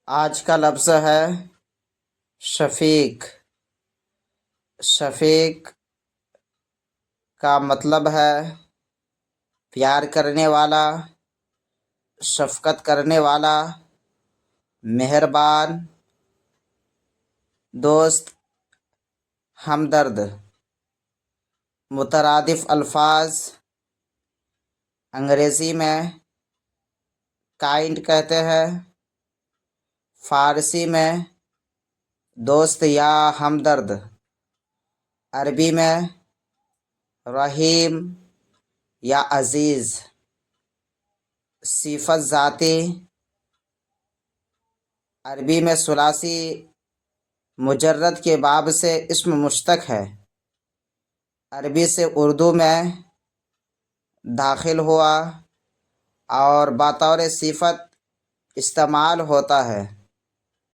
آج کا لفظ ہے شفیق۔ شفیق کا مطلب ہے پیار کرنے والا، شفقت کرنے والا، مہربان، دوست، ہمدرد۔ مترادف الفاظ انگریزی میں کائنڈ کہتے ہیں، فارسی میں دوست یا ہمدرد، عربی میں رحیم یا عزیز۔ صفت ذاتی عربی میں ثلاثی مجرد کے باب سے اسم مشتق ہے، عربی سے اردو میں داخل ہوا اور بطور صفت استعمال ہوتا ہے۔